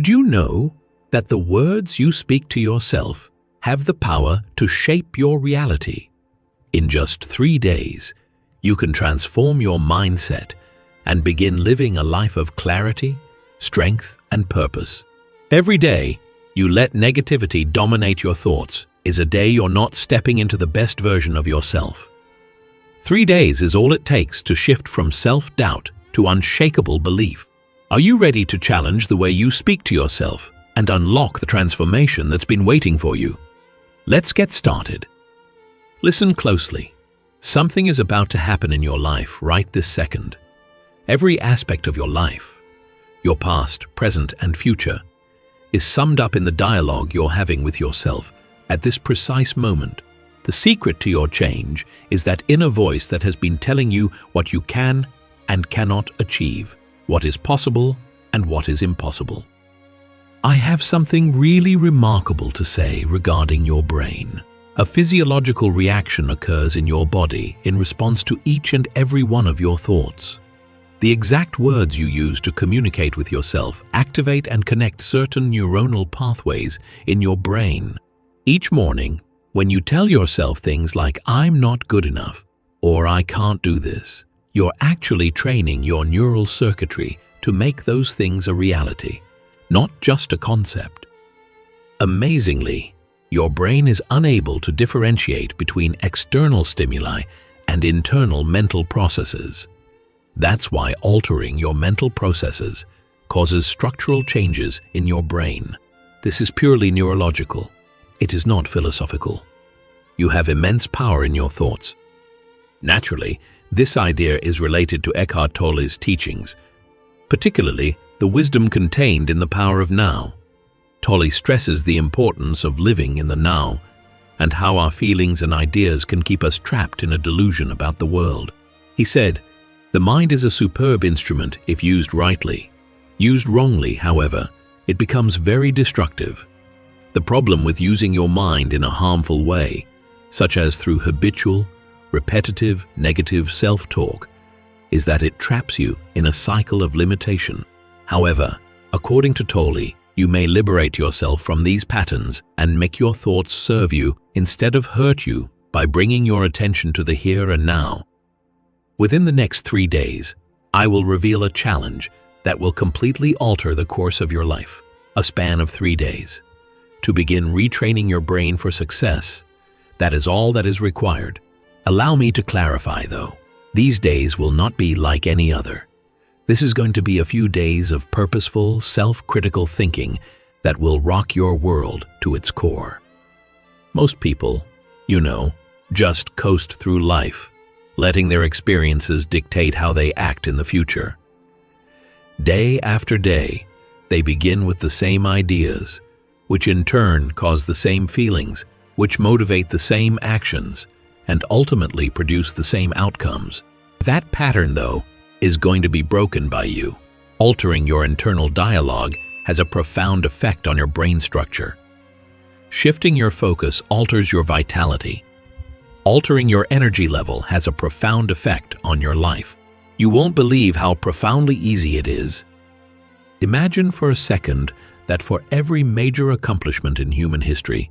Did you know that the words you speak to yourself have the power to shape your reality? In just 3 days, you can transform your mindset and begin living a life of clarity, strength, and purpose. Every day you let negativity dominate your thoughts is a day you're not stepping into the best version of yourself. 3 days is all it takes to shift from self-doubt to unshakable belief. Are you ready to challenge the way you speak to yourself and unlock the transformation that's been waiting for you? Let's get started. Listen closely. Something is about to happen in your life right this second. Every aspect of your life, your past, present, and future, is summed up in the dialogue you're having with yourself at this precise moment. The secret to your change is that inner voice that has been telling you what you can and cannot achieve, what is possible and what is impossible. I have something really remarkable to say regarding your brain. A physiological reaction occurs in your body in response to each and every one of your thoughts. The exact words you use to communicate with yourself activate and connect certain neuronal pathways in your brain. Each morning, when you tell yourself things like, "I'm not good enough," or "I can't do this," you're actually training your neural circuitry to make those things a reality, not just a concept. Amazingly, your brain is unable to differentiate between external stimuli and internal mental processes. That's why altering your mental processes causes structural changes in your brain. This is purely neurological. It is not philosophical. You have immense power in your thoughts. Naturally, this idea is related to Eckhart Tolle's teachings, particularly the wisdom contained in the power of now. Tolle stresses the importance of living in the now and how our feelings and ideas can keep us trapped in a delusion about the world. He said, "The mind is a superb instrument if used rightly. Used wrongly, however, it becomes very destructive. The problem with using your mind in a harmful way, such as through habitual, repetitive, negative self-talk, is that it traps you in a cycle of limitation. However, according to Tolle, you may liberate yourself from these patterns and make your thoughts serve you instead of hurt you by bringing your attention to the here and now." Within the next 3 days, I will reveal a challenge that will completely alter the course of your life. A span of 3 days. To begin retraining your brain for success, that is all that is required. Allow me to clarify, though. These days will not be like any other. This is going to be a few days of purposeful, self-critical thinking that will rock your world to its core. Most people, just coast through life, letting their experiences dictate how they act in the future. Day after day, they begin with the same ideas, which in turn cause the same feelings, which motivate the same actions, and ultimately produce the same outcomes. That pattern, though, is going to be broken by you. Altering your internal dialogue has a profound effect on your brain structure. Shifting your focus alters your vitality. Altering your energy level has a profound effect on your life. You won't believe how profoundly easy it is. Imagine for a second that for every major accomplishment in human history,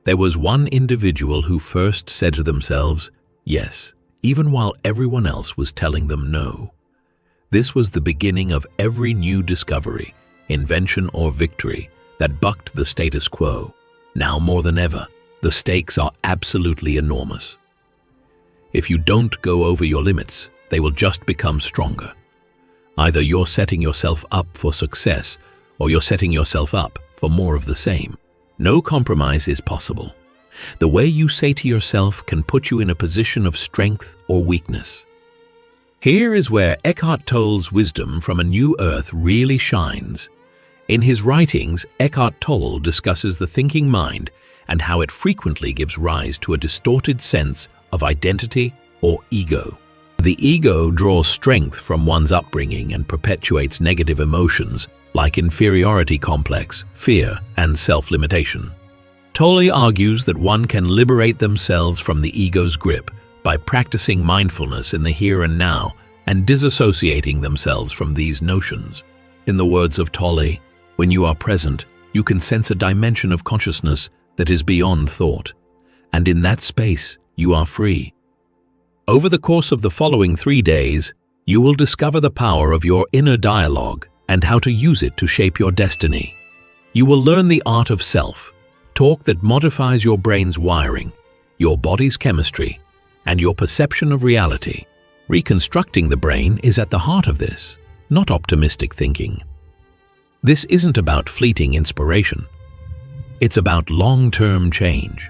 there was one individual who first said to themselves, yes, even while everyone else was telling them no. This was the beginning of every new discovery, invention, or victory that bucked the status quo. Now more than ever, the stakes are absolutely enormous. If you don't go over your limits, they will just become stronger. Either you're setting yourself up for success, or you're setting yourself up for more of the same. No compromise is possible. The way you say to yourself can put you in a position of strength or weakness. Here is where Eckhart Tolle's wisdom from a new earth really shines. In his writings, Eckhart Tolle discusses the thinking mind and how it frequently gives rise to a distorted sense of identity or ego. The ego draws strength from one's upbringing and perpetuates negative emotions like inferiority complex, fear, and self-limitation. Tolle argues that one can liberate themselves from the ego's grip by practicing mindfulness in the here and now and disassociating themselves from these notions. In the words of Tolle, When you are present, you can sense a dimension of consciousness that is beyond thought, and in that space, you are free. Over the course of the following 3 days, you will discover the power of your inner dialogue and how to use it to shape your destiny. You will learn the art of self, talk that modifies your brain's wiring, your body's chemistry, and your perception of reality. Reconstructing the brain is at the heart of this, not optimistic thinking. This isn't about fleeting inspiration. It's about long-term change.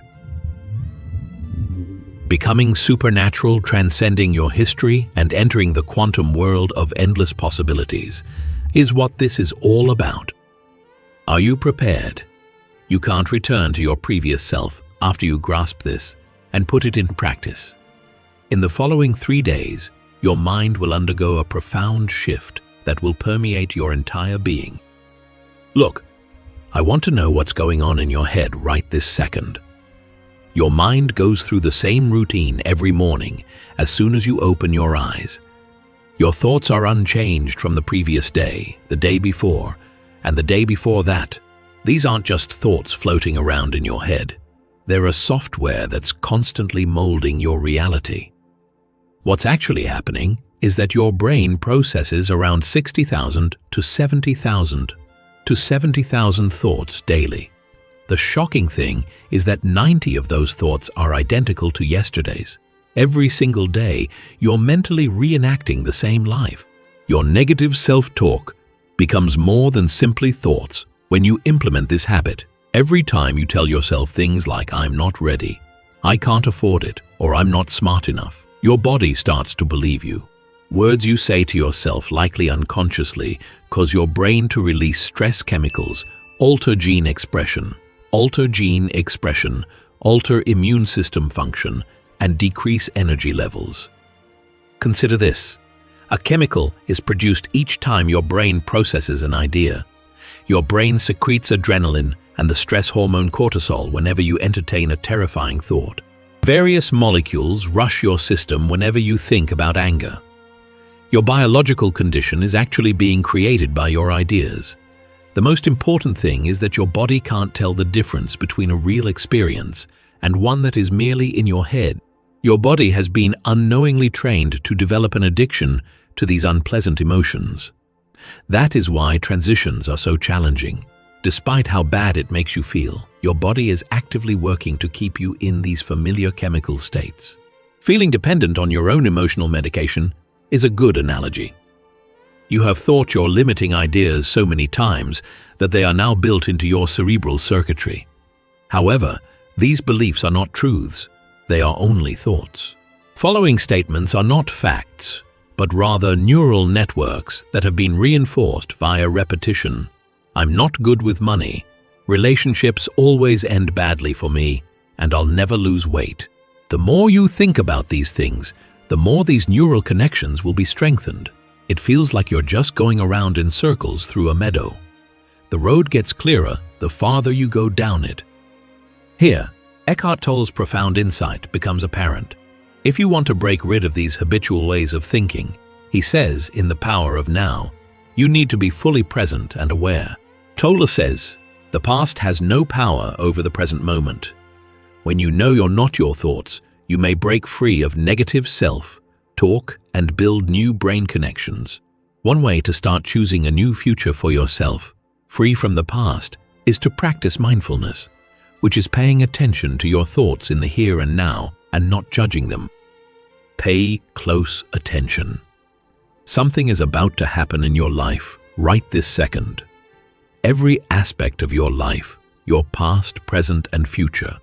Becoming supernatural, transcending your history, and entering the quantum world of endless possibilities is what this is all about. Are you prepared? You can't return to your previous self after you grasp this and put it in practice. In the following 3 days, your mind will undergo a profound shift that will permeate your entire being. Look, I want to know what's going on in your head right this second. Your mind goes through the same routine every morning as soon as you open your eyes. Your thoughts are unchanged from the previous day, the day before, and the day before that. These aren't just thoughts floating around in your head. They're a software that's constantly molding your reality. What's actually happening is that your brain processes around 60,000 to 70,000 thoughts daily. The shocking thing is that 90 of those thoughts are identical to yesterday's. Every single day, you're mentally reenacting the same life. Your negative self-talk becomes more than simply thoughts when you implement this habit. Every time you tell yourself things like, "I'm not ready," "I can't afford it," or "I'm not smart enough," your body starts to believe you. Words you say to yourself, likely unconsciously, cause your brain to release stress chemicals, alter gene expression, alter immune system function, and decrease energy levels. Consider this. A chemical is produced each time your brain processes an idea. Your brain secretes adrenaline and the stress hormone cortisol whenever you entertain a terrifying thought. Various molecules rush your system whenever you think about anger. Your biological condition is actually being created by your ideas. The most important thing is that your body can't tell the difference between a real experience and one that is merely in your head. Your body has been unknowingly trained to develop an addiction to these unpleasant emotions. That is why transitions are so challenging. Despite how bad it makes you feel, your body is actively working to keep you in these familiar chemical states. Feeling dependent on your own emotional medication is a good analogy. You have thought your limiting ideas so many times that they are now built into your cerebral circuitry. However, these beliefs are not truths. They are only thoughts. Following statements are not facts, but rather neural networks that have been reinforced via repetition. I'm not good with money. Relationships always end badly for me, and I'll never lose weight. The more you think about these things, the more these neural connections will be strengthened. It feels like you're just going around in circles through a meadow. The road gets clearer the farther you go down it. Here, Eckhart Tolle's profound insight becomes apparent. If you want to break rid of these habitual ways of thinking, he says in The Power of Now, you need to be fully present and aware. Tolle says, the past has no power over the present moment. When you know you're not your thoughts, you may break free of negative self-talk and build new brain connections. One way to start choosing a new future for yourself, free from the past, is to practice mindfulness, which is paying attention to your thoughts in the here and now and not judging them. Pay close attention. Something is about to happen in your life right this second. Every aspect of your life, your past, present, and future,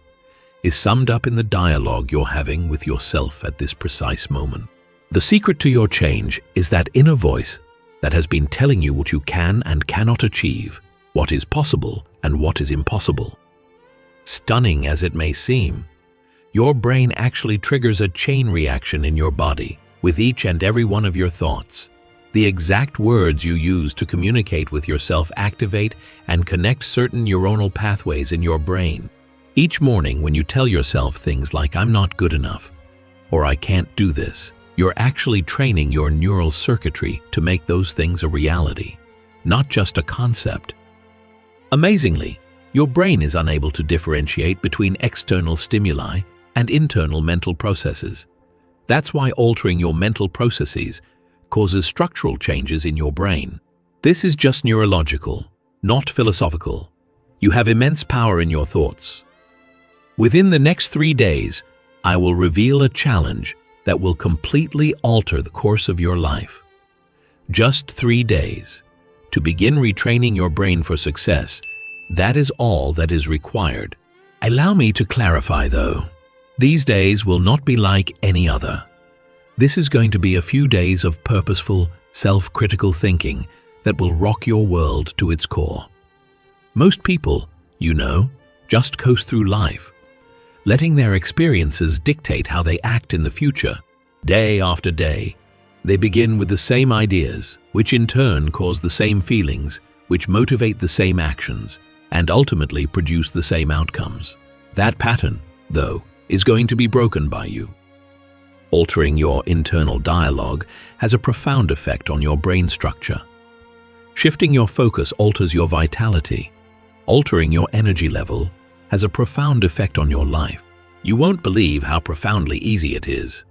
is summed up in the dialogue you're having with yourself at this precise moment. The secret to your change is that inner voice that has been telling you what you can and cannot achieve, what is possible and what is impossible. Stunning as it may seem, your brain actually triggers a chain reaction in your body with each and every one of your thoughts. The exact words you use to communicate with yourself activate and connect certain neuronal pathways in your brain. Each morning when you tell yourself things like, "I'm not good enough," or "I can't do this," you're actually training your neural circuitry to make those things a reality, not just a concept. Amazingly, your brain is unable to differentiate between external stimuli and internal mental processes. That's why altering your mental processes causes structural changes in your brain. This is just neurological, not philosophical. You have immense power in your thoughts. Within the next 3 days, I will reveal a challenge that will completely alter the course of your life. Just 3 days. To begin retraining your brain for success, that is all that is required. Allow me to clarify though. These days will not be like any other. This is going to be a few days of purposeful, self-critical thinking that will rock your world to its core. Most people, just coast through life, letting their experiences dictate how they act in the future. Day after day, they begin with the same ideas, which in turn cause the same feelings, which motivate the same actions, and ultimately produce the same outcomes. That pattern, though, is going to be broken by you. Altering your internal dialogue has a profound effect on your brain structure. Shifting your focus alters your vitality. Altering your energy level has a profound effect on your life. You won't believe how profoundly easy it is.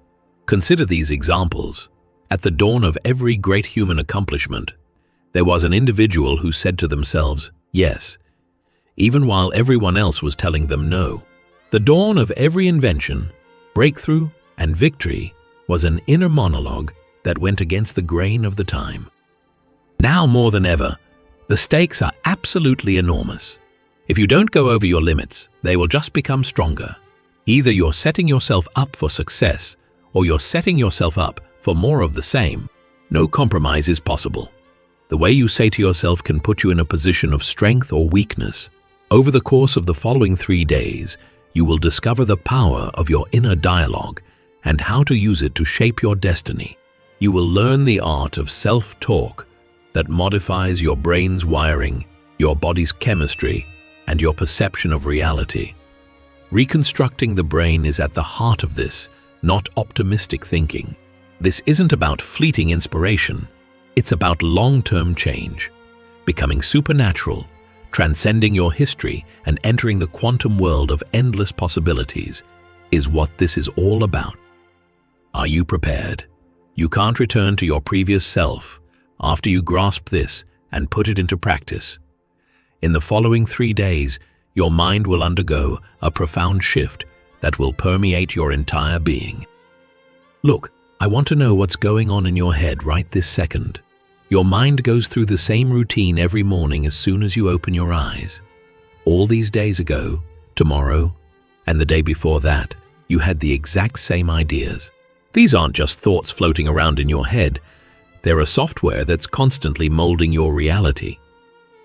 Consider these examples. At the dawn of every great human accomplishment, there was an individual who said to themselves, yes, even while everyone else was telling them no. The dawn of every invention, breakthrough, and victory was an inner monologue that went against the grain of the time. Now more than ever, the stakes are absolutely enormous. If you don't go over your limits, they will just become stronger. Either you're setting yourself up for success, or you're setting yourself up for more of the same. No compromise is possible. The way you say to yourself can put you in a position of strength or weakness. Over the course of the following 3 days, you will discover the power of your inner dialogue and how to use it to shape your destiny. You will learn the art of self-talk that modifies your brain's wiring, your body's chemistry, and your perception of reality. Reconstructing the brain is at the heart of this, not optimistic thinking. This isn't about fleeting inspiration. It's about long-term change, becoming supernatural, transcending your history, and entering the quantum world of endless possibilities is what this is all about. Are you prepared? You can't return to your previous self after you grasp this and put it into practice. In the following 3 days, your mind will undergo a profound shift that will permeate your entire being. Look, I want to know what's going on in your head right this second. Your mind goes through the same routine every morning as soon as you open your eyes. All these days ago, tomorrow, and the day before that, you had the exact same ideas. These aren't just thoughts floating around in your head. They're a software that's constantly molding your reality.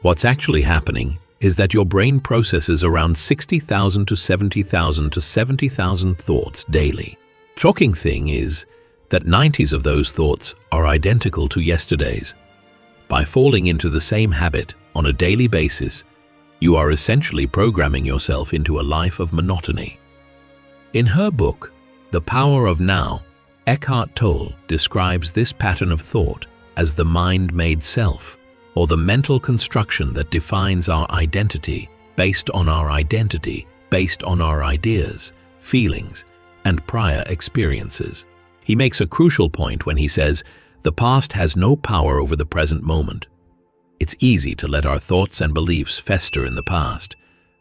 What's actually happening is that your brain processes around 60,000 to 70,000 to 70,000 thoughts daily. Shocking thing is that 90s of those thoughts are identical to yesterday's. By falling into the same habit on a daily basis, you are essentially programming yourself into a life of monotony. In her book, The Power of Now, Eckhart Tolle describes this pattern of thought as the mind-made self, or the mental construction that defines our identity based on our ideas, feelings, and prior experiences. He makes a crucial point when he says, the past has no power over the present moment. It's easy to let our thoughts and beliefs fester in the past,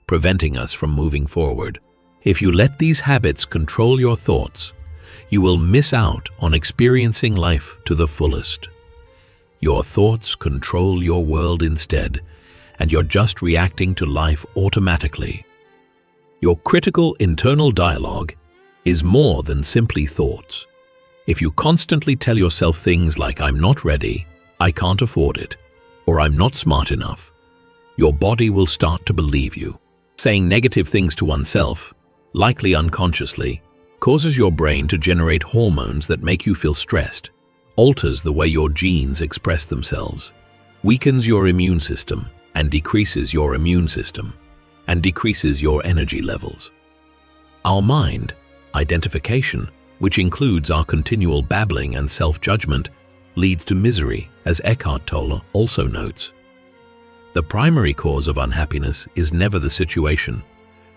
preventing us from moving forward. If you let these habits control your thoughts, you will miss out on experiencing life to the fullest. Your thoughts control your world instead, and you're just reacting to life automatically. Your critical internal dialogue is more than simply thoughts. If you constantly tell yourself things like, I'm not ready, I can't afford it, or I'm not smart enough, your body will start to believe you. Saying negative things to oneself, likely unconsciously, causes your brain to generate hormones that make you feel stressed, alters the way your genes express themselves, weakens your immune system, and decreases your energy levels. Our mind, identification, which includes our continual babbling and self-judgment, leads to misery, as Eckhart Tolle also notes. The primary cause of unhappiness is never the situation,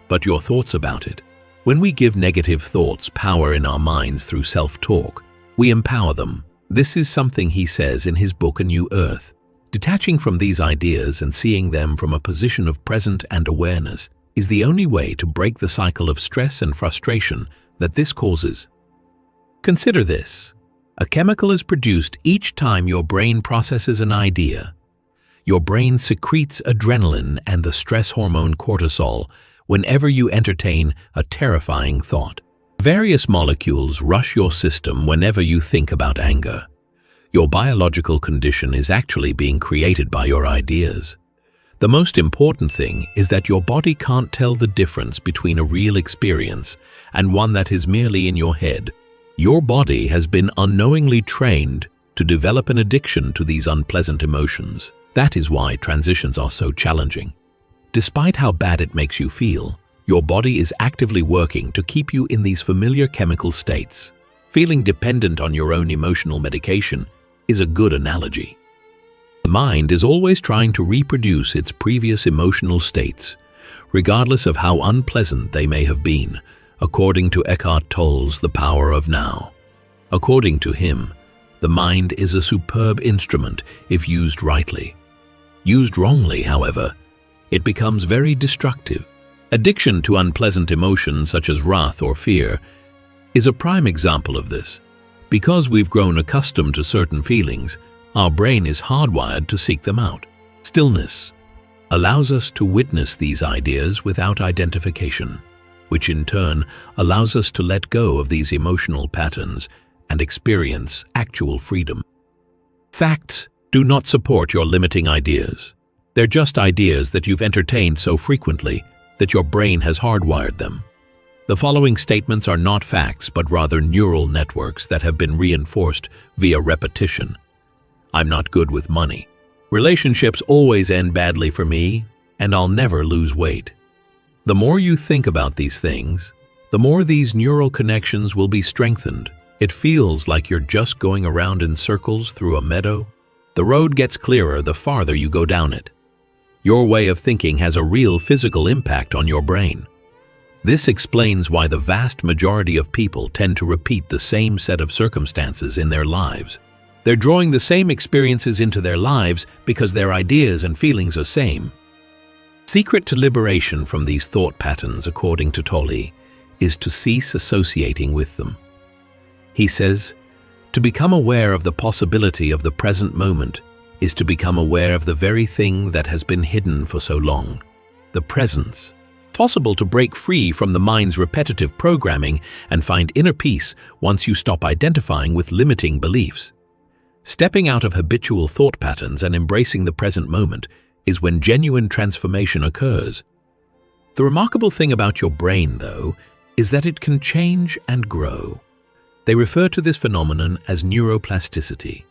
but your thoughts about it. When we give negative thoughts power in our minds through self-talk, we empower them. This is something he says in his book A New Earth. Detaching from these ideas and seeing them from a position of present and awareness is the only way to break the cycle of stress and frustration that this causes. Consider this. A chemical is produced each time your brain processes an idea. Your brain secretes adrenaline and the stress hormone cortisol whenever you entertain a terrifying thought. Various molecules rush your system whenever you think about anger. Your biological condition is actually being created by your ideas. The most important thing is that your body can't tell the difference between a real experience and one that is merely in your head. Your body has been unknowingly trained to develop an addiction to these unpleasant emotions. That is why transitions are so challenging. Despite how bad it makes you feel, your body is actively working to keep you in these familiar chemical states. Feeling dependent on your own emotional medication is a good analogy. The mind is always trying to reproduce its previous emotional states, regardless of how unpleasant they may have been, according to Eckhart Tolle's The Power of Now. According to him, the mind is a superb instrument if used rightly. Used wrongly, however, it becomes very destructive. Addiction to unpleasant emotions such as wrath or fear is a prime example of this. Because we've grown accustomed to certain feelings, our brain is hardwired to seek them out. Stillness allows us to witness these ideas without identification, which in turn allows us to let go of these emotional patterns and experience actual freedom. Facts do not support your limiting ideas. They're just ideas that you've entertained so frequently that your brain has hardwired them. The following statements are not facts, but rather neural networks that have been reinforced via repetition. I'm not good with money. Relationships always end badly for me, and I'll never lose weight. The more you think about these things, the more these neural connections will be strengthened. It feels like you're just going around in circles through a meadow. The road gets clearer the farther you go down it. Your way of thinking has a real physical impact on your brain. This explains why the vast majority of people tend to repeat the same set of circumstances in their lives. They're drawing the same experiences into their lives because their ideas and feelings are same. Secret to liberation from these thought patterns, according to Tolle, is to cease associating with them. He says, to become aware of the possibility of the present moment is to become aware of the very thing that has been hidden for so long, the presence. Possible to break free from the mind's repetitive programming and find inner peace once you stop identifying with limiting beliefs. Stepping out of habitual thought patterns and embracing the present moment is when genuine transformation occurs. The remarkable thing about your brain, though, is that it can change and grow. They refer to this phenomenon as neuroplasticity.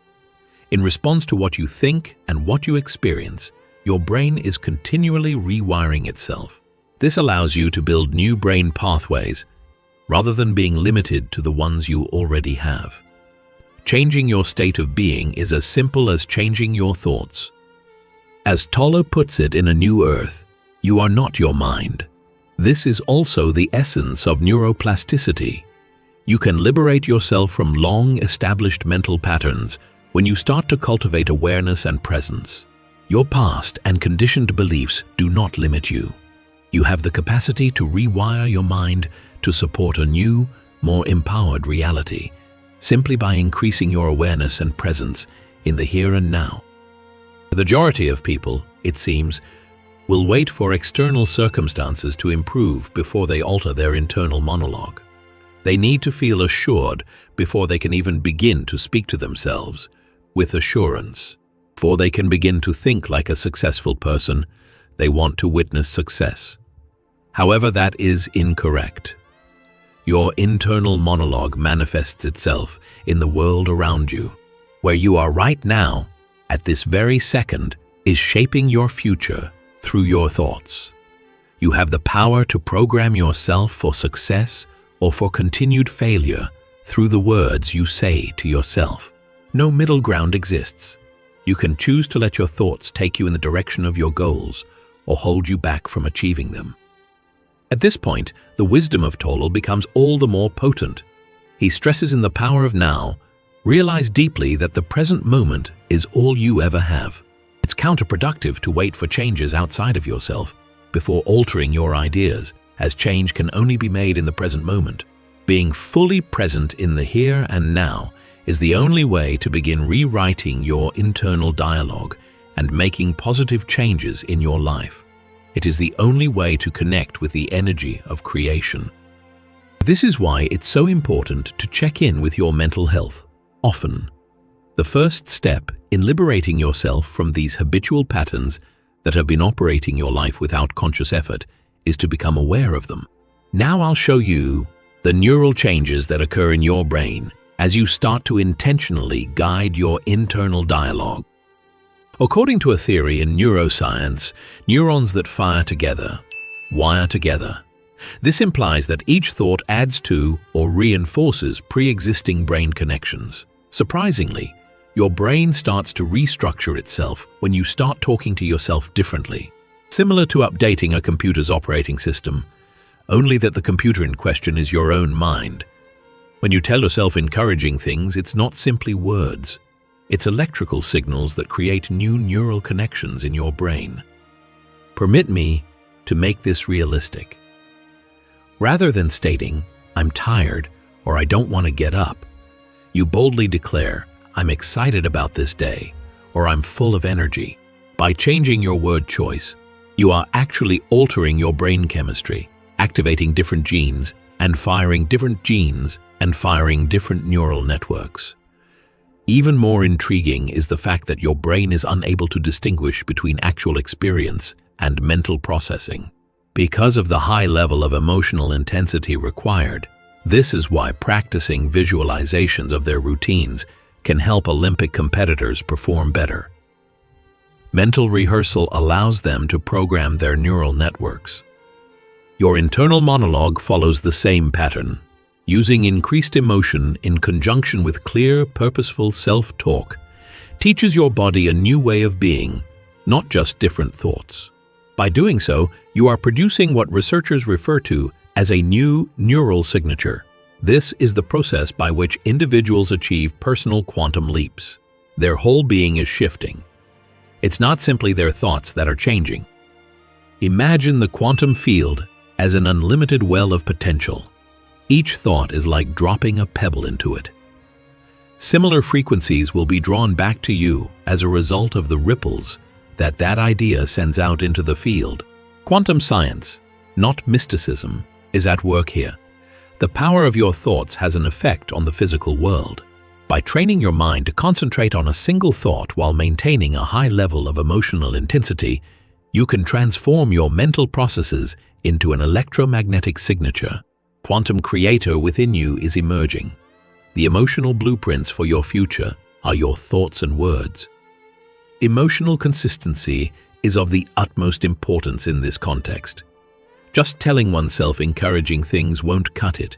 In response to what you think and what you experience, your brain is continually rewiring itself. This allows you to build new brain pathways rather than being limited to the ones you already have. Changing your state of being is as simple as changing your thoughts. As Tolle puts it in A New Earth, you are not your mind. This is also the essence of neuroplasticity. You can liberate yourself from long-established mental patterns when you start to cultivate awareness and presence. Your past and conditioned beliefs do not limit you. You have the capacity to rewire your mind to support a new, more empowered reality, simply by increasing your awareness and presence in the here and now. The majority of people, it seems, will wait for external circumstances to improve before they alter their internal monologue. They need to feel assured before they can even begin to speak to themselves with assurance. Before they can begin to think like a successful person, they want to witness success. However, that is incorrect. Your internal monologue manifests itself in the world around you. Where you are right now, at this very second, is shaping your future through your thoughts. You have the power to program yourself for success or for continued failure through the words you say to yourself. No middle ground exists. You can choose to let your thoughts take you in the direction of your goals or hold you back from achieving them. At this point, the wisdom of Tolle becomes all the more potent. He stresses in the power of now. Realize deeply that the present moment is all you ever have. It's counterproductive to wait for changes outside of yourself before altering your ideas, as change can only be made in the present moment. Being fully present in the here and now is the only way to begin rewriting your internal dialogue and making positive changes in your life. It is the only way to connect with the energy of creation. This is why it's so important to check in with your mental health often. The first step in liberating yourself from these habitual patterns that have been operating your life without conscious effort is to become aware of them. Now I'll show you the neural changes that occur in your brain as you start to intentionally guide your internal dialogue. According to a theory in neuroscience, neurons that fire together wire together. This implies that each thought adds to or reinforces pre-existing brain connections. Surprisingly, your brain starts to restructure itself when you start talking to yourself differently, similar to updating a computer's operating system, only that the computer in question is your own mind. When you tell yourself encouraging things, it's not simply words. It's electrical signals that create new neural connections in your brain. Permit me to make this realistic. Rather than stating, "I'm tired," or "I don't want to get up," you boldly declare, "I'm excited about this day," or "I'm full of energy." By changing your word choice, you are actually altering your brain chemistry, activating different genes and firing different neural networks. Even more intriguing is the fact that your brain is unable to distinguish between actual experience and mental processing. Because of the high level of emotional intensity required, this is why practicing visualizations of their routines can help Olympic competitors perform better. Mental rehearsal allows them to program their neural networks. Your internal monologue follows the same pattern. Using increased emotion in conjunction with clear, purposeful self-talk teaches your body a new way of being, not just different thoughts. By doing so, you are producing what researchers refer to as a new neural signature. This is the process by which individuals achieve personal quantum leaps. Their whole being is shifting. It's not simply their thoughts that are changing. Imagine the quantum field as an unlimited well of potential. Each thought is like dropping a pebble into it. Similar frequencies will be drawn back to you as a result of the ripples that idea sends out into the field. Quantum science, not mysticism, is at work here. The power of your thoughts has an effect on the physical world. By training your mind to concentrate on a single thought while maintaining a high level of emotional intensity, you can transform your mental processes into an electromagnetic signature. Quantum creator within you is emerging. The emotional blueprints for your future are your thoughts and words. Emotional consistency is of the utmost importance in this context. Just telling oneself encouraging things won't cut it.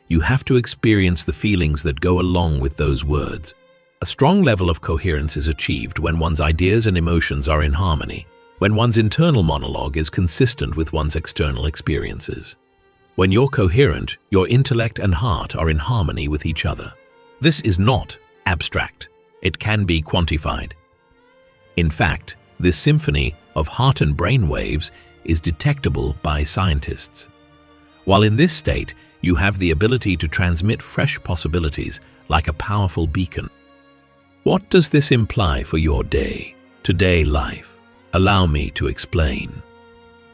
You have to experience the feelings that go along with those words. A strong level of coherence is achieved when one's ideas and emotions are in harmony, when one's internal monologue is consistent with one's external experiences. When you're coherent, your intellect and heart are in harmony with each other. This is not abstract. It can be quantified. In fact, this symphony of heart and brain waves is detectable by scientists. While in this state, you have the ability to transmit fresh possibilities like a powerful beacon. What does this imply for your day-to-day life? Allow me to explain.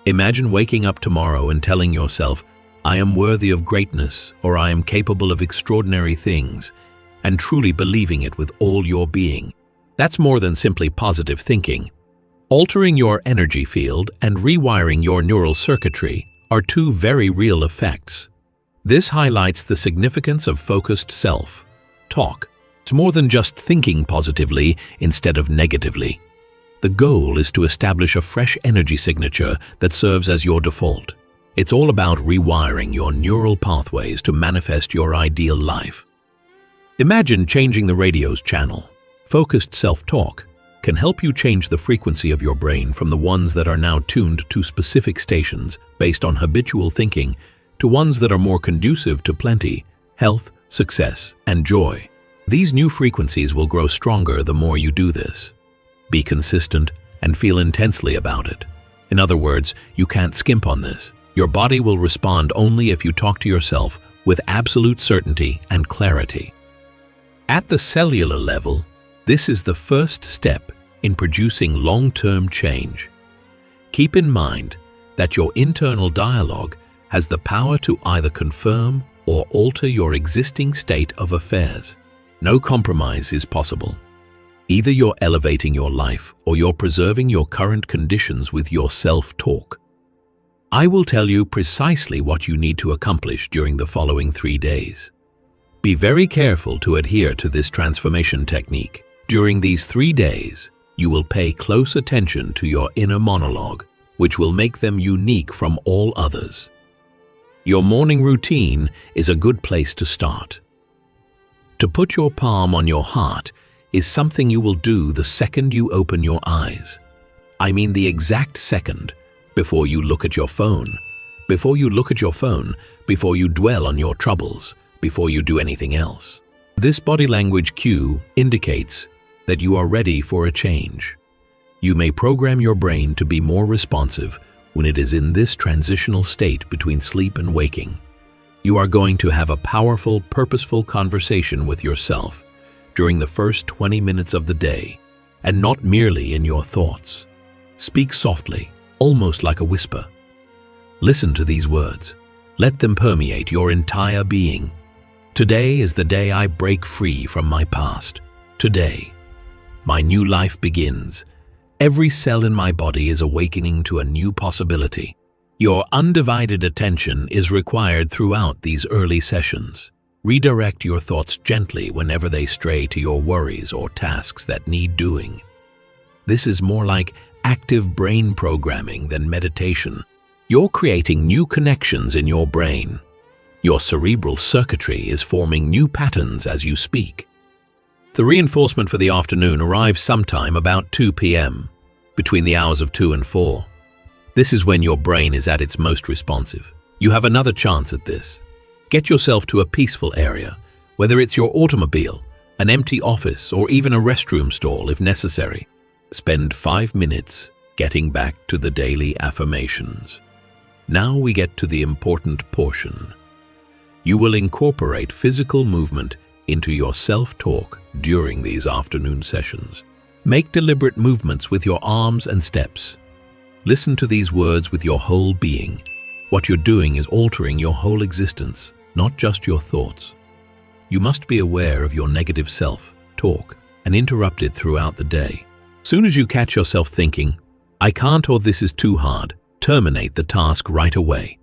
Imagine waking up tomorrow and telling yourself, "I am worthy of greatness," or "I am capable of extraordinary things," and truly believing it with all your being. That's more than simply positive thinking. Altering your energy field and rewiring your neural circuitry are two very real effects. This highlights the significance of focused self-talk. It's more than just thinking positively instead of negatively. The goal is to establish a fresh energy signature that serves as your default. It's all about rewiring your neural pathways to manifest your ideal life. Imagine changing the radio's channel. Focused self-talk can help you change the frequency of your brain from the ones that are now tuned to specific stations based on habitual thinking to ones that are more conducive to plenty, health, success, and joy. These new frequencies will grow stronger the more you do this. Be consistent and feel intensely about it. In other words, you can't skimp on this. Your body will respond only if you talk to yourself with absolute certainty and clarity. At the cellular level, this is the first step in producing long-term change. Keep in mind that your internal dialogue has the power to either confirm or alter your existing state of affairs. No compromise is possible. Either you're elevating your life or you're preserving your current conditions with your self-talk. I will tell you precisely what you need to accomplish during the following 3 days. Be very careful to adhere to this transformation technique. During these 3 days, you will pay close attention to your inner monologue, which will make them unique from all others. Your morning routine is a good place to start. To put your palm on your heart is something you will do the second you open your eyes. I mean the exact second, before you look at your phone. Before you dwell on your troubles, before you do anything else. This body language cue indicates that you are ready for a change. You may program your brain to be more responsive when it is in this transitional state between sleep and waking. You are going to have a powerful, purposeful conversation with yourself during the first 20 minutes of the day, and not merely in your thoughts. Speak softly, almost like a whisper. Listen to these words. Let them permeate your entire being. Today is the day I break free from my past. Today, my new life begins. Every cell in my body is awakening to a new possibility. Your undivided attention is required throughout these early sessions. Redirect your thoughts gently whenever they stray to your worries or tasks that need doing. This is more like active brain programming than meditation. You're creating new connections in your brain. Your cerebral circuitry is forming new patterns as you speak. The reinforcement for the afternoon arrives sometime about 2 p.m., between the hours of 2 and 4. This is when your brain is at its most responsive. You have another chance at this. Get yourself to a peaceful area, whether it's your automobile, an empty office, or even a restroom stall if necessary. Spend 5 minutes getting back to the daily affirmations. Now we get to the important portion. You will incorporate physical movement into your self-talk during these afternoon sessions. Make deliberate movements with your arms and steps. Listen to these words with your whole being. What you're doing is altering your whole existence, not just your thoughts. You must be aware of your negative self-talk and interrupt it throughout the day. Soon as you catch yourself thinking, "I can't," or "this is too hard," terminate the task right away.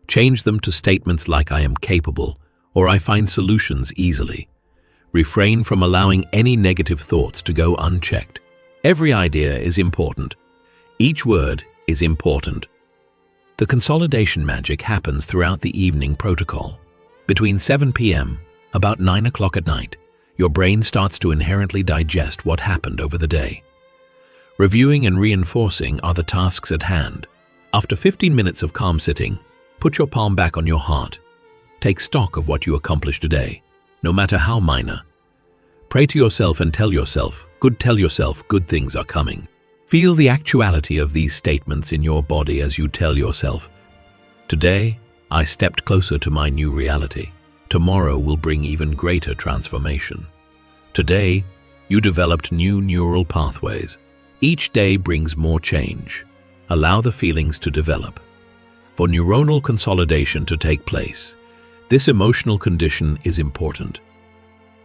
Change them to statements like "I am capable," or "I find solutions easily." Refrain from allowing any negative thoughts to go unchecked. Every idea is important. Each word is important. The consolidation magic happens throughout the evening protocol. Between 7 p.m., about 9 o'clock at night, your brain starts to inherently digest what happened over the day. Reviewing and reinforcing are the tasks at hand. After 15 minutes of calm sitting, put your palm back on your heart. Take stock of what you accomplished today, no matter how minor. Pray to yourself and tell yourself good things are coming. Feel the actuality of these statements in your body as you tell yourself, "Today, I stepped closer to my new reality. Tomorrow will bring even greater transformation. Today, you developed new neural pathways. Each day brings more change. Allow the feelings to develop. For neuronal consolidation to take place, this emotional condition is important."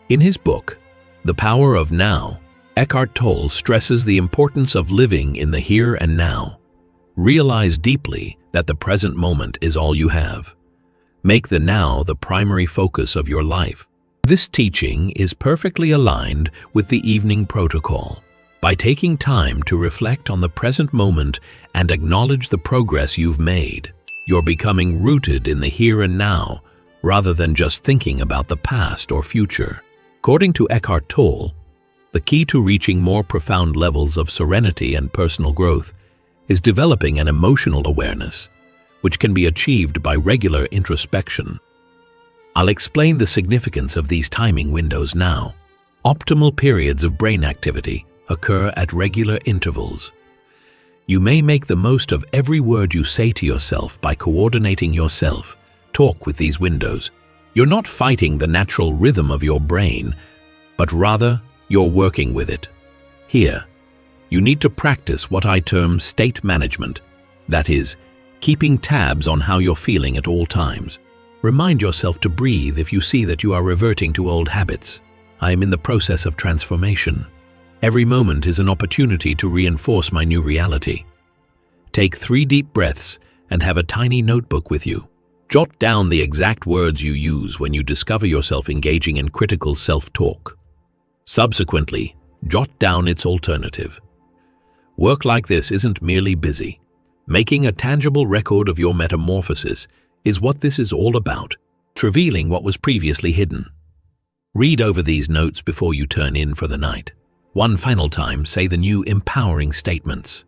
In his book, The Power of Now, Eckhart Tolle stresses the importance of living in the here and now. Realize deeply that the present moment is all you have. Make the now the primary focus of your life. This teaching is perfectly aligned with the evening protocol. By taking time to reflect on the present moment and acknowledge the progress you've made, you're becoming rooted in the here and now, rather than just thinking about the past or future. According to Eckhart Tolle, The key to reaching more profound levels of serenity and personal growth is developing an emotional awareness, which can be achieved by regular introspection. I'll explain the significance of these timing windows now. Optimal periods of brain activity occur at regular intervals. You may make the most of every word you say to yourself by coordinating your self-talk with these windows. You're not fighting the natural rhythm of your brain, but rather you're working with it. Here, you need to practice what I term state management. That is, keeping tabs on how you're feeling at all times. Remind yourself to breathe if you see that you are reverting to old habits. I am in the process of transformation. Every moment is an opportunity to reinforce my new reality. Take 3 deep breaths and have a tiny notebook with you. Jot down the exact words you use when you discover yourself engaging in critical self-talk. Subsequently, jot down its alternative. Work like this isn't merely busy. Making a tangible record of your metamorphosis is what this is all about, revealing what was previously hidden. Read over these notes before you turn in for the night. One final time, say the new empowering statements.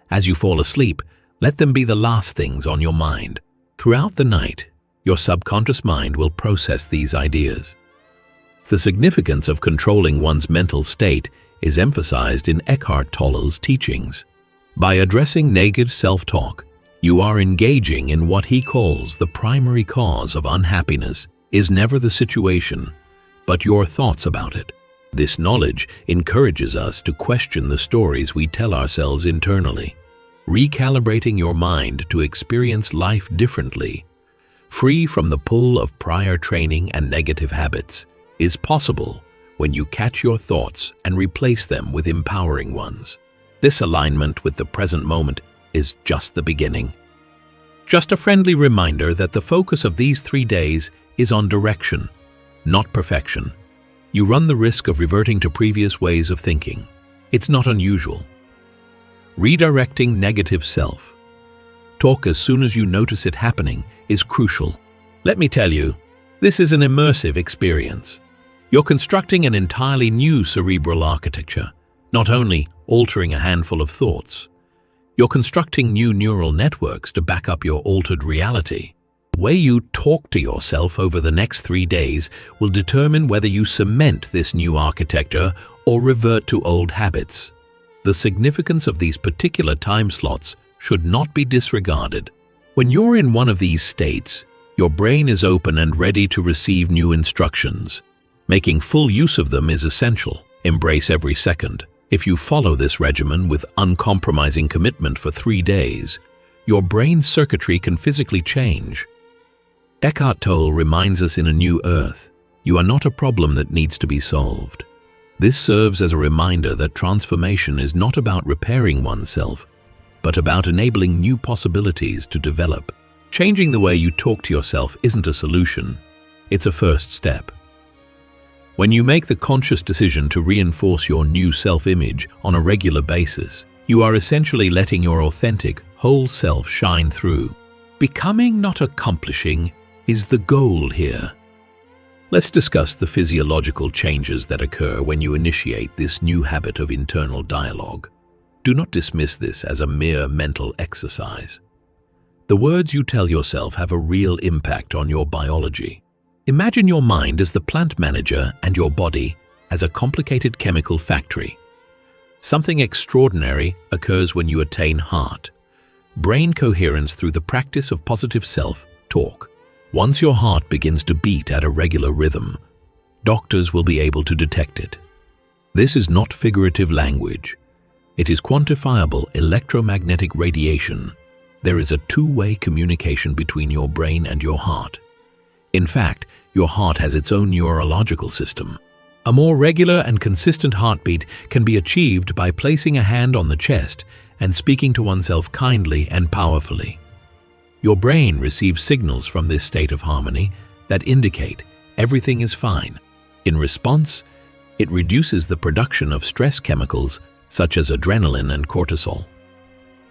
As you fall asleep, let them be the last things on your mind. Throughout the night, your subconscious mind will process these ideas. The significance of controlling one's mental state is emphasized in Eckhart Tolle's teachings. By addressing negative self-talk, you are engaging in what he calls the primary cause of unhappiness is never the situation, but your thoughts about it. This knowledge encourages us to question the stories we tell ourselves internally, recalibrating your mind to experience life differently, free from the pull of prior training and negative habits, is possible when you catch your thoughts and replace them with empowering ones. This alignment with the present moment is just the beginning. Just a friendly reminder that the focus of these 3 days is on direction, not perfection. You run the risk of reverting to previous ways of thinking. It's not unusual. Redirecting negative self-talk as soon as you notice it happening is crucial. Let me tell you, this is an immersive experience. You're constructing an entirely new cerebral architecture, not only altering a handful of thoughts. You're constructing new neural networks to back up your altered reality. The way you talk to yourself over the next 3 days will determine whether you cement this new architecture or revert to old habits. The significance of these particular time slots should not be disregarded. When you're in one of these states, your brain is open and ready to receive new instructions. Making full use of them is essential. Embrace every second. If you follow this regimen with uncompromising commitment for 3 days, your brain's circuitry can physically change. Eckhart Tolle reminds us in A New Earth, you are not a problem that needs to be solved. This serves as a reminder that transformation is not about repairing oneself, but about enabling new possibilities to develop. Changing the way you talk to yourself isn't a solution, it's a first step. When you make the conscious decision to reinforce your new self-image on a regular basis, you are essentially letting your authentic, whole self shine through. Becoming, not accomplishing, is the goal here. Let's discuss the physiological changes that occur when you initiate this new habit of internal dialogue. Do not dismiss this as a mere mental exercise. The words you tell yourself have a real impact on your biology. Imagine your mind as the plant manager and your body as a complicated chemical factory. Something extraordinary occurs when you attain heart-brain coherence through the practice of positive self-talk. Once your heart begins to beat at a regular rhythm, doctors will be able to detect it. This is not figurative language. It is quantifiable electromagnetic radiation. There is a two-way communication between your brain and your heart. In fact, your heart has its own neurological system. A more regular and consistent heartbeat can be achieved by placing a hand on the chest and speaking to oneself kindly and powerfully. Your brain receives signals from this state of harmony that indicate everything is fine. In response, it reduces the production of stress chemicals such as adrenaline and cortisol.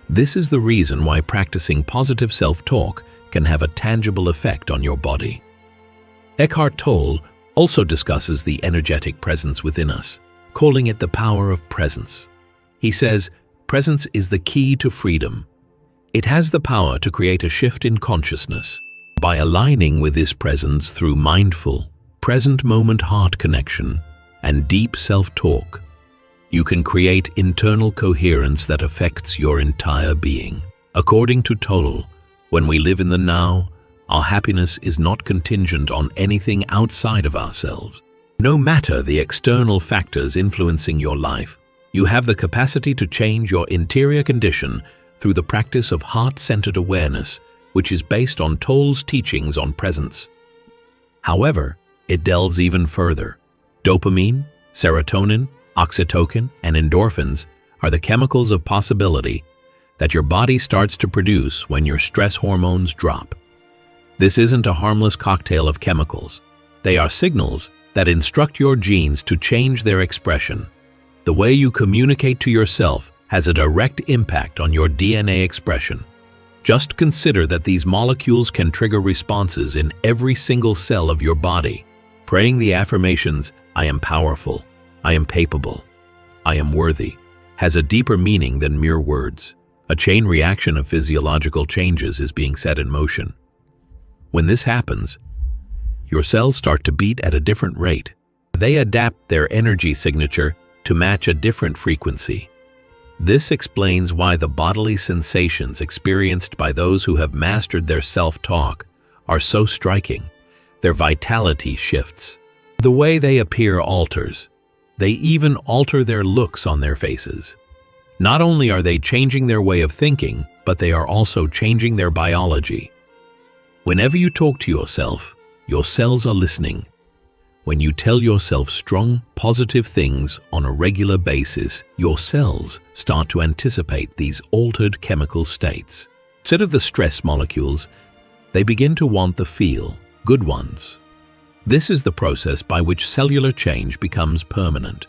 This is the reason why practicing positive self-talk can have a tangible effect on your body. Eckhart Tolle also discusses the energetic presence within us. calling it the power of presence. He says, presence is the key to freedom. It has the power to create a shift in consciousness. By aligning with this presence through mindful, present moment heart connection and deep self-talk, you can create internal coherence that affects your entire being. According to Tolle, when we live in the now, our happiness is not contingent on anything outside of ourselves. No matter the external factors influencing your life, you have the capacity to change your interior condition through the practice of heart-centered awareness, which is based on Tolle's teachings on presence. However, it delves even further. Dopamine, serotonin, oxytocin, and endorphins are the chemicals of possibility that your body starts to produce when your stress hormones drop. This isn't a harmless cocktail of chemicals. They are signals that instruct your genes to change their expression. The way you communicate to yourself has a direct impact on your DNA expression. Just consider that these molecules can trigger responses in every single cell of your body. Praying the affirmations, I am powerful, I am capable, I am worthy, has a deeper meaning than mere words. A chain reaction of physiological changes is being set in motion. When this happens, your cells start to beat at a different rate. They adapt their energy signature to match a different frequency. This explains why the bodily sensations experienced by those who have mastered their self-talk are so striking. Their vitality shifts. The way they appear alters. They even alter their looks on their faces. Not only are they changing their way of thinking, but they are also changing their biology. Whenever you talk to yourself, your cells are listening. When you tell yourself strong, positive things on a regular basis, your cells start to anticipate these altered chemical states. Instead of the stress molecules, they begin to want the feel, good ones. This is the process by which cellular change becomes permanent.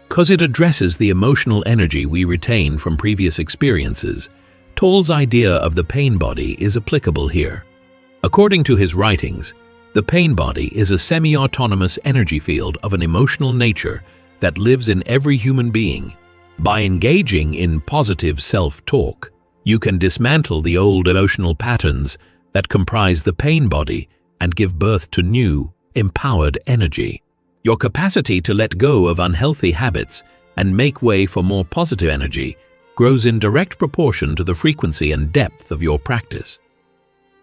Because it addresses the emotional energy we retain from previous experiences, Tolle's idea of the pain body is applicable here. According to his writings, the pain body is a semi-autonomous energy field of an emotional nature that lives in every human being. By engaging in positive self-talk, you can dismantle the old emotional patterns that comprise the pain body and give birth to new, empowered energy. Your capacity to let go of unhealthy habits and make way for more positive energy grows in direct proportion to the frequency and depth of your practice.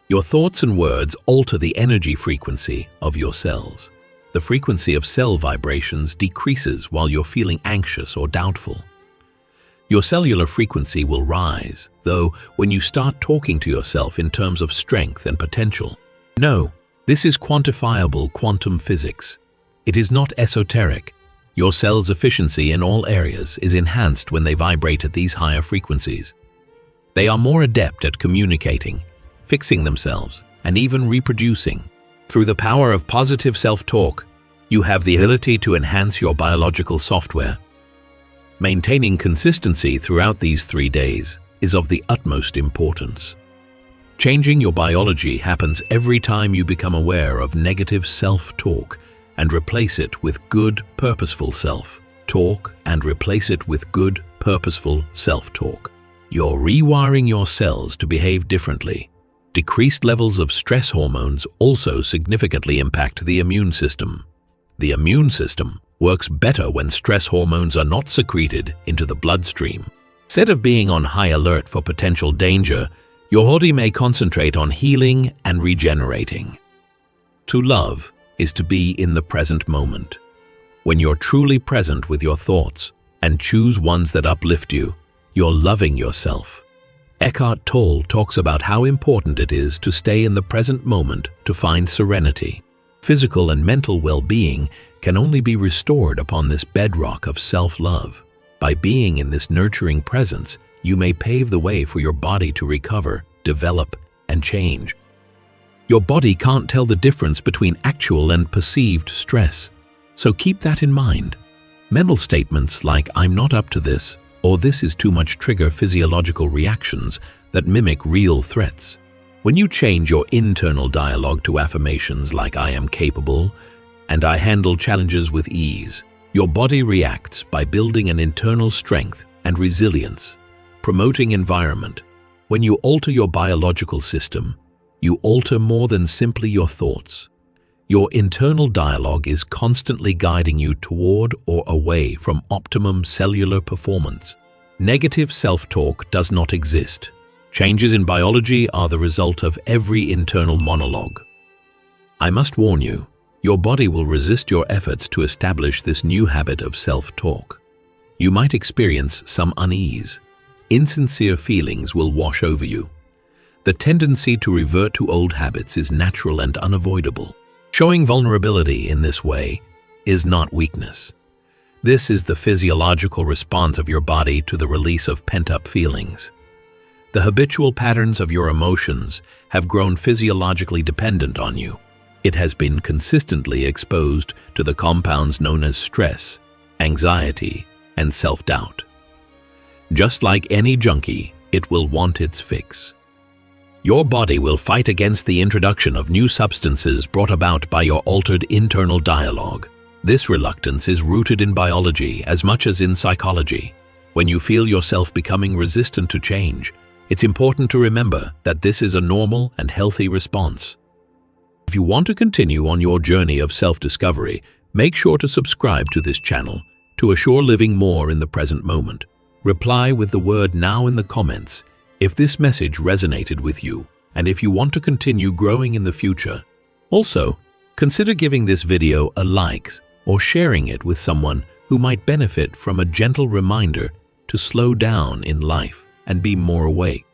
Your thoughts and words alter the energy frequency of your cells. The frequency of cell vibrations decreases while you're feeling anxious or doubtful. Your cellular frequency will rise, though, when you start talking to yourself in terms of strength and potential. No, this is quantifiable quantum physics. It is not esoteric. Your cell's efficiency in all areas is enhanced when they vibrate at these higher frequencies. They are more adept at communicating, fixing themselves, and even reproducing. Through the power of positive self-talk, you have the ability to enhance your biological software. Maintaining consistency throughout these 3 days is of the utmost importance. Changing your biology happens every time you become aware of negative self-talk and replace it with good, purposeful self-talk and replace it with good, purposeful self-talk. You're rewiring your cells to behave differently. Decreased levels of stress hormones also significantly impact the immune system. The immune system works better when stress hormones are not secreted into the bloodstream. Instead of being on high alert for potential danger, your body may concentrate on healing and regenerating. To love is to be in the present moment. When you're truly present with your thoughts and choose ones that uplift you, you're loving yourself. Eckhart Tolle talks about how important it is to stay in the present moment to find serenity. Physical and mental well-being can only be restored upon this bedrock of self-love. By being in this nurturing presence, you may pave the way for your body to recover, develop, and change. Your body can't tell the difference between actual and perceived stress, so keep that in mind. Mental statements like "I'm not up to this" or "this is too much" trigger physiological reactions that mimic real threats. When you change your internal dialogue to affirmations like "I am capable" and "I handle challenges with ease," Your body reacts by building an internal strength and resilience, promoting environment. When you alter your biological system, you alter more than simply your thoughts. Your internal dialogue is constantly guiding you toward or away from optimum cellular performance. Negative self-talk does not exist. Changes in biology are the result of every internal monologue. I must warn you, your body will resist your efforts to establish this new habit of self-talk. You might experience some unease. Insincere feelings will wash over you. The tendency to revert to old habits is natural and unavoidable. Showing vulnerability in this way is not weakness. This is the physiological response of your body to the release of pent-up feelings. The habitual patterns of your emotions have grown physiologically dependent on you. It has been consistently exposed to the compounds known as stress, anxiety, and self-doubt. Just like any junkie, it will want its fix. Your body will fight against the introduction of new substances brought about by your altered internal dialogue. This reluctance is rooted in biology as much as in psychology. When you feel yourself becoming resistant to change, it's important to remember that this is a normal and healthy response. If you want to continue on your journey of self-discovery, make sure to subscribe to this channel to assure living more in the present moment. Reply with the word "now" in the comments if this message resonated with you and if you want to continue growing in the future. Also, consider giving this video a like or sharing it with someone who might benefit from a gentle reminder to slow down in life and be more awake.